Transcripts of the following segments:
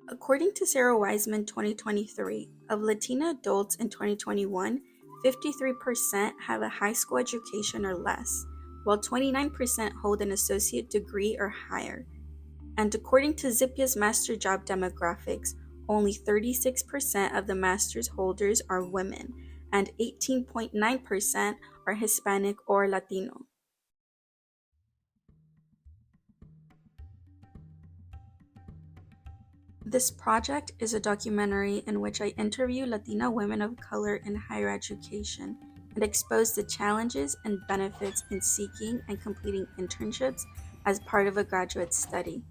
According to Sarah Wiseman 2023, of Latina adults in 2021, 53% have a high school education or less, while 29% hold an associate degree or higher. And according to Zippia's master job demographics, only 36% of the master's holders are women, and 18.9% are Hispanic or Latino. This project is a documentary in which I interview Latina women of color in higher education and expose the challenges and benefits in seeking and completing internships as part of a graduate study.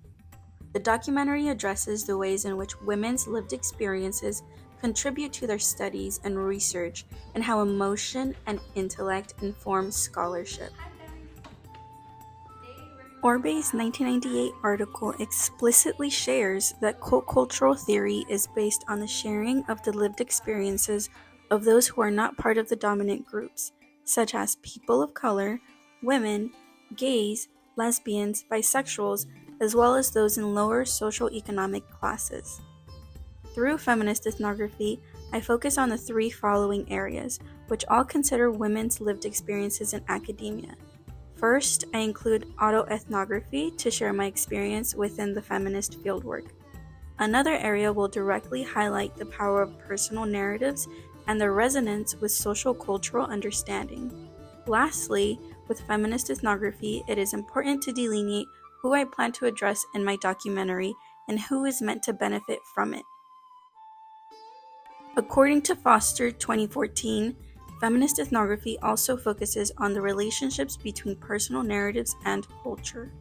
The documentary addresses the ways in which women's lived experiences contribute to their studies and research, and how emotion and intellect inform scholarship. Orbe's 1998 article explicitly shares that cultural theory is based on the sharing of the lived experiences of those who are not part of the dominant groups, such as people of color, women, gays, lesbians, bisexuals, as well as those in lower socioeconomic classes. Through feminist ethnography, I focus on the three following areas, which all consider women's lived experiences in academia. First, I include autoethnography to share my experience within the feminist fieldwork. Another area will directly highlight the power of personal narratives and their resonance with social-cultural understanding. Lastly, with feminist ethnography, it is important to delineate who I plan to address in my documentary and who is meant to benefit from it. According to Foster 2014, feminist ethnography also focuses on the relationships between personal narratives and culture.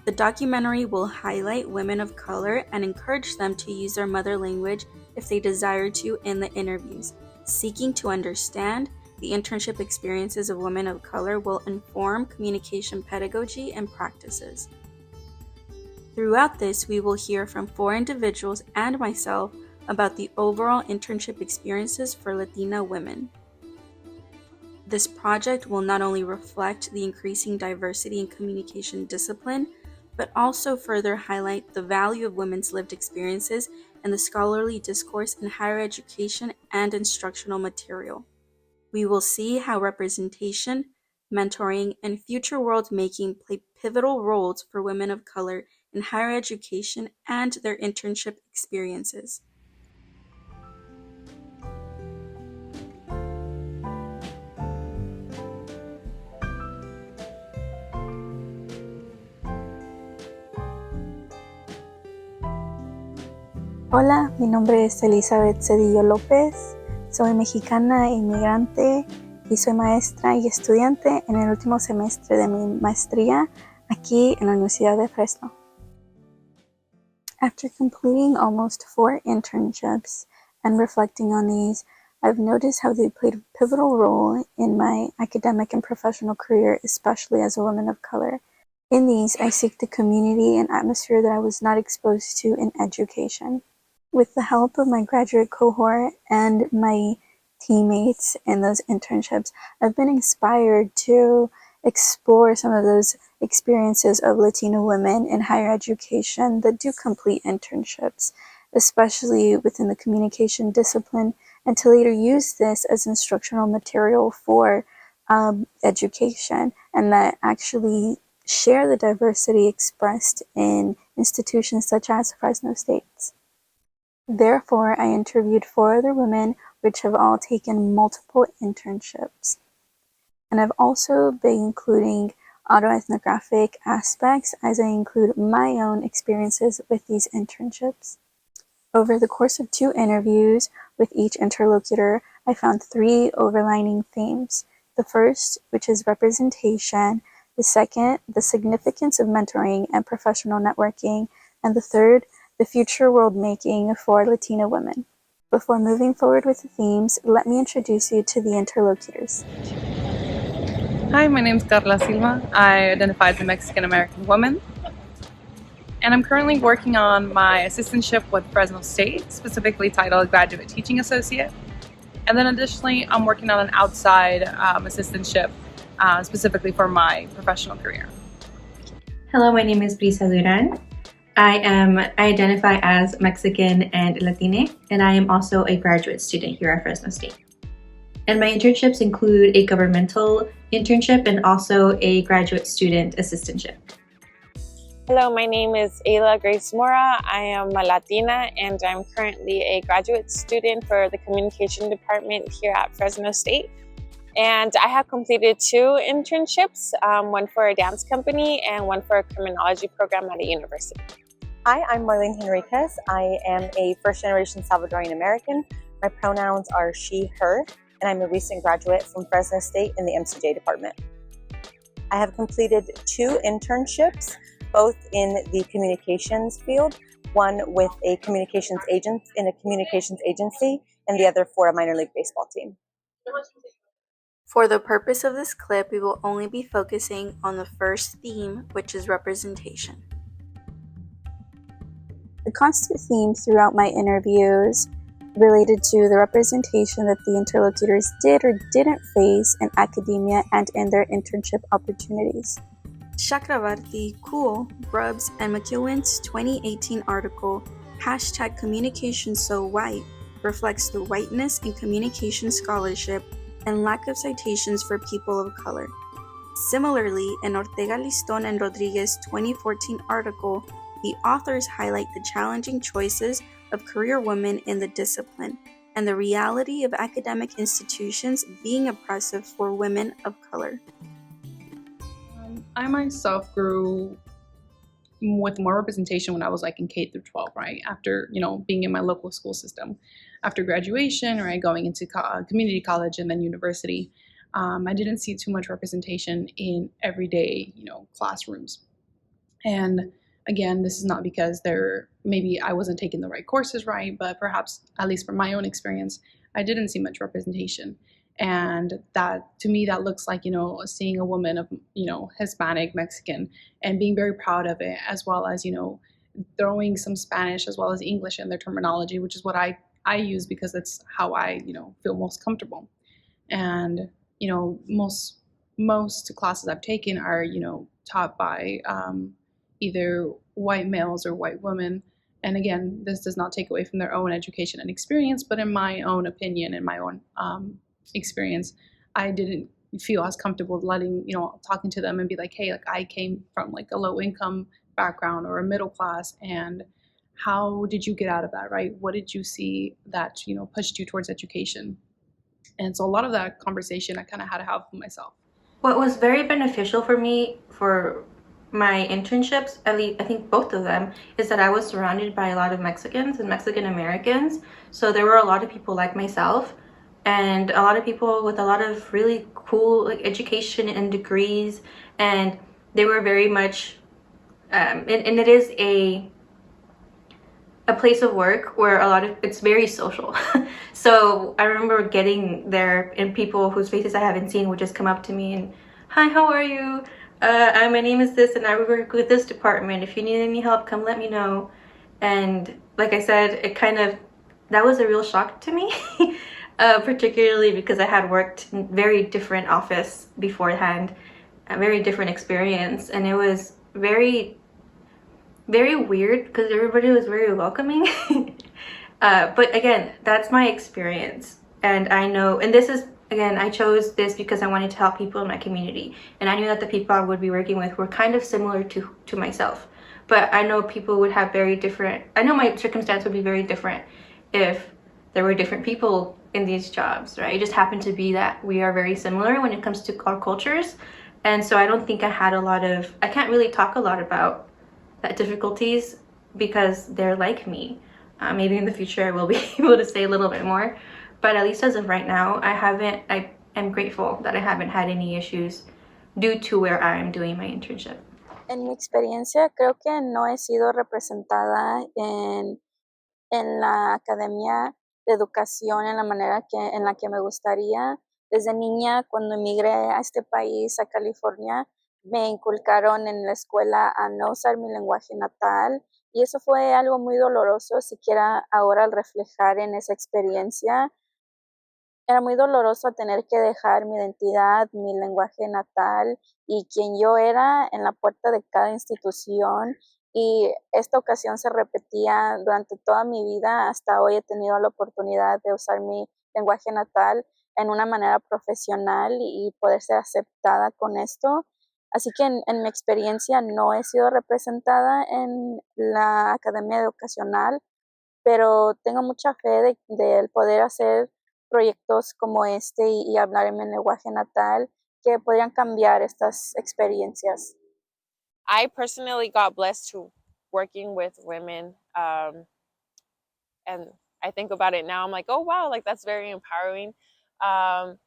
The documentary will highlight women of color and encourage them to use their mother language if they desire to in the interviews. Seeking to understand the internship experiences of women of color will inform communication pedagogy and practices. Throughout this, we will hear from 4 individuals and myself about the overall internship experiences for Latina women. This project will not only reflect the increasing diversity in communication discipline, but also further highlight the value of women's lived experiences in the scholarly discourse in higher education and instructional material. We will see how representation, mentoring, and future world making play pivotal roles for women of color in higher education and their internship experiences. Hola, mi nombre es Elizabeth Cedillo López, soy mexicana inmigrante y soy maestra y estudiante en el último semestre de mi maestría aquí en la Universidad de Fresno. After completing almost 4 internships and reflecting on these, I've noticed how they played a pivotal role in my academic and professional career, especially as a woman of color. In these, I seek the community and atmosphere that I was not exposed to in education. With the help of my graduate cohort and my teammates in those internships, I've been inspired to explore some of those experiences of Latino women in higher education that do complete internships, especially within the communication discipline, and to later use this as instructional material for education, and that actually share the diversity expressed in institutions such as Fresno State. Therefore, I interviewed 4 other women which have all taken multiple internships. And I've also been including autoethnographic aspects as I include my own experiences with these internships. Over the course of 2 interviews with each interlocutor, I found 3 overlining themes. The first, which is representation; the second, the significance of mentoring and professional networking; and the third, the future world making for Latina women. Before moving forward with the themes, let me introduce you to the interlocutors. Hi, my name is Carla Silva. I identify as a Mexican-American woman, and I'm currently working on my assistantship with Fresno State, specifically titled Graduate Teaching Associate. And then additionally, I'm working on an outside assistantship specifically for my professional career. Hello, my name is Brisa Duran. I identify as Mexican and Latina, and I am also a graduate student here at Fresno State. And my internships include a governmental internship and also a graduate student assistantship. Hello, my name is Ayla Grace Mora. I am a Latina and I'm currently a graduate student for the communication department here at Fresno State. And I have completed 2 internships, one for a dance company and one for a criminology program at a university. Hi, I'm Marlene Henriquez. I am a first-generation Salvadorian American. My pronouns are she, her, and I'm a recent graduate from Fresno State in the MCJ department. I have completed 2 internships, both in the communications field, one with a communications agent in a communications agency, and the other for a minor league baseball team. For the purpose of this clip, we will only be focusing on the first theme, which is representation. The constant theme throughout my interviews related to the representation that the interlocutors did or didn't face in academia and in their internship opportunities. Chakravartty, Cool, Grubbs, and McIlwain's 2018 article, #CommunicationSoWhite, reflects the whiteness in communication scholarship and lack of citations for people of color. Similarly, in Ortega Liston and Rodriguez's 2014 article, the authors highlight the challenging choices of career women in the discipline and the reality of academic institutions being oppressive for women of color. I myself grew with more representation when I was like in K through 12, right? After, being in my local school system. After graduation, right, going into community college and then university, I didn't see too much representation in everyday, classrooms. And again, this is not because maybe I wasn't taking the right courses right, but perhaps, at least from my own experience, I didn't see much representation. And that, to me, that looks like, seeing a woman of, Hispanic, Mexican, and being very proud of it, as well as, throwing some Spanish as well as English in their terminology, which is what I use because that's how I, feel most comfortable. And, most classes I've taken are, taught by either white males or white women. And again, this does not take away from their own education and experience, but in my own opinion, in my own experience, I didn't feel as comfortable talking to them and be like, hey, like I came from like a low income background or a middle class, and how did you get out of that, right? What did you see that, pushed you towards education? And so a lot of that conversation I kind of had to have with myself. What was very beneficial for me for my internships, at least I think both of them, is that I was surrounded by a lot of Mexicans and Mexican Americans. So there were a lot of people like myself and a lot of people with a lot of really cool education and degrees, and they were very much and it is a place of work where it's very social. So I remember getting there and people whose faces I haven't seen would just come up to me and, hi, how are you? My name is this and I work with this department. If you need any help, come let me know. And like I said, that was a real shock to me, particularly because I had worked in very different office beforehand, a very different experience. And it was very, very weird because everybody was very welcoming. But again, that's my experience. And I know, and this is, again, I chose this because I wanted to help people in my community. And I knew that the people I would be working with were kind of similar to myself. But I know people would have I know my circumstance would be very different if there were different people in these jobs, right? It just happened to be that we are very similar when it comes to our cultures. And so I don't think I can't really talk a lot about that difficulties because they're like me. Maybe in the future I will be able to say a little bit more, but at least as of right now, I am grateful that I haven't had any issues due to where I am doing my internship. En mi experiencia, creo que no he sido representada en la academia de educación en la manera en la que me gustaría. Desde niña, cuando emigré a este país, a California, me inculcaron en la escuela a no usar mi lenguaje natal, y eso fue algo muy doloroso, siquiera ahora al reflejar en esa experiencia. Era muy doloroso tener que dejar mi identidad, mi lenguaje natal y quien yo era en la puerta de cada institución. Y esta ocasión se repetía durante toda mi vida. Hasta hoy he tenido la oportunidad de usar mi lenguaje natal en una manera profesional y poder ser aceptada con esto. Así que en mi experiencia no he sido representada en la academia educacional, pero tengo mucha fe de poder hacer proyectos como este y hablar en mi lenguaje natal que podrían cambiar estas experiencias. I personally got blessed to working with women, and I think about it now, I'm like, oh wow, like that's very empowering. Um,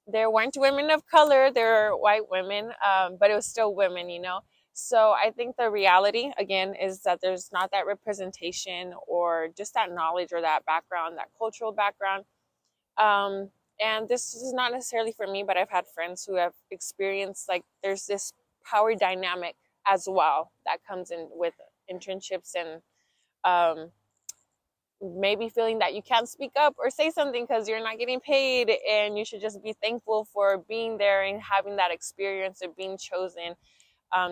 there weren't women of color, there were white women, but it was still women, you know. So I think the reality again is that there's not that representation or just that knowledge or that background, that cultural background. um, and this is not necessarily for me, but I've had friends who have experienced like there's this power dynamic as well that comes in with internships, and um, maybe feeling that you can't speak up or say something because you're not getting paid, and you should just be thankful for being there and having that experience of being chosen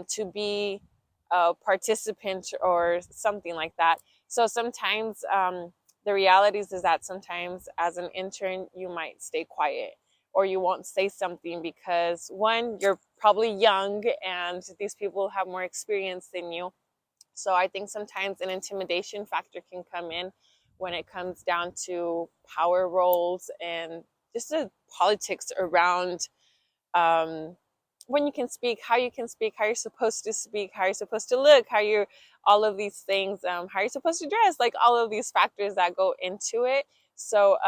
to be a participant or something like that. So sometimes the realities is that sometimes as an intern you might stay quiet or you won't say something because one, you're probably young and these people have more experience than you. So I think sometimes an intimidation factor can come in when it comes down to power roles and just the politics around when you can speak, how you can speak, how you're supposed to speak, how you're supposed to look, how you're, all of these things, how you're supposed to dress, like all of these factors that go into it. So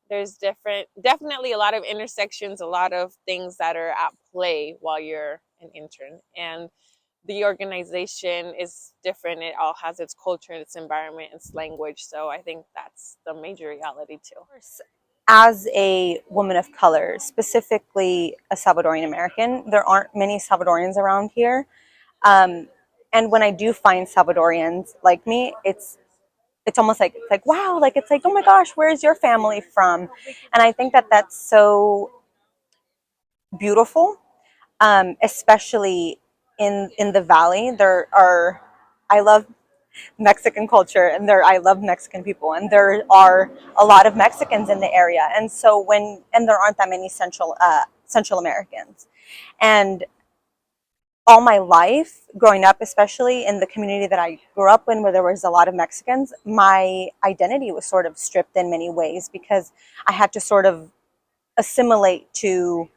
there's definitely a lot of intersections, a lot of things that are at play while you're an intern. And the organization is different. It all has its culture, its environment, its language. So I think that's the major reality too. As a woman of color, specifically a Salvadorian American, there aren't many Salvadorians around here. And when I do find Salvadorians like me, it's almost like wow, like it's like, oh my gosh, where's your family from? And I think that that's so beautiful, especially in the valley. There are, I love Mexican culture, and I love Mexican people, and there are a lot of Mexicans in the area, and so and there aren't that many Central Americans. And all my life growing up, especially in the community that I grew up in where there was a lot of Mexicans, my identity was sort of stripped in many ways because I had to sort of assimilate to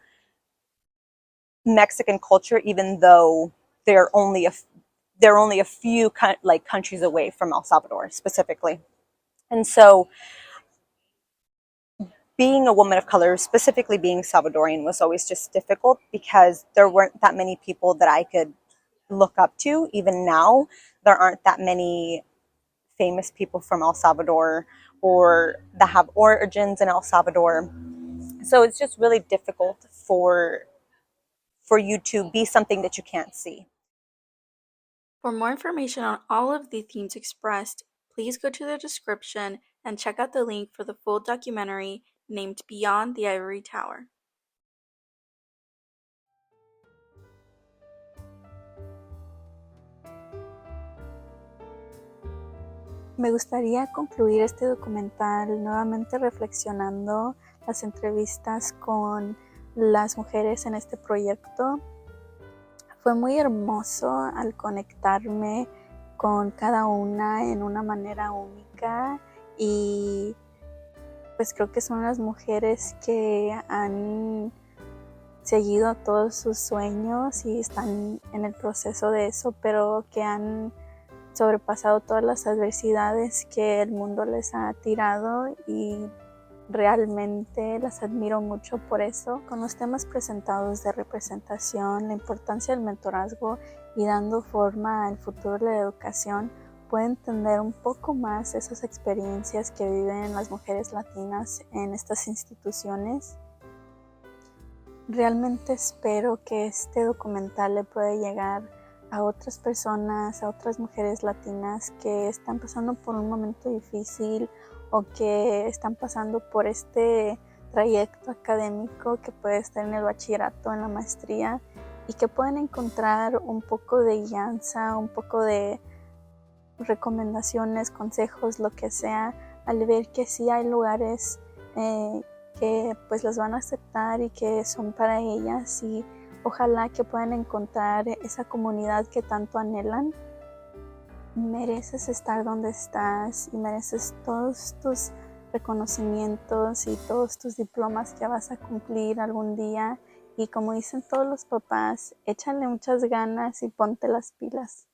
Mexican culture, even though they're only a few countries away from El Salvador specifically. And so being a woman of color, specifically being Salvadorian, was always just difficult because there weren't that many people that I could look up to. Even now, there aren't that many famous people from El Salvador or that have origins in El Salvador. So it's just really difficult for you to be something that you can't see. For more information on all of the themes expressed, please go to the description and check out the link for the full documentary named Beyond the Ivory Tower. Me gustaría concluir este documental nuevamente reflexionando las entrevistas con las mujeres en este proyecto. Fue muy hermoso al conectarme con cada una en una manera única y pues creo que son las mujeres que han seguido todos sus sueños y están en el proceso de eso, pero que han sobrepasado todas las adversidades que el mundo les ha tirado y realmente las admiro mucho por eso. Con los temas presentados de representación, la importancia del mentorazgo y dando forma al futuro de la educación, puede entender un poco más esas experiencias que viven las mujeres latinas en estas instituciones. Realmente espero que este documental le pueda llegar a otras personas, a otras mujeres latinas que están pasando por un momento difícil o que están pasando por este trayecto académico que puede estar en el bachillerato, en la maestría, y que pueden encontrar un poco de guianza, un poco de recomendaciones, consejos, lo que sea, al ver que sí hay lugares que pues las van a aceptar y que son para ellas, y ojalá que puedan encontrar esa comunidad que tanto anhelan. Mereces estar donde estás y mereces todos tus reconocimientos y todos tus diplomas que vas a cumplir algún día. Y como dicen todos los papás, échale muchas ganas y ponte las pilas.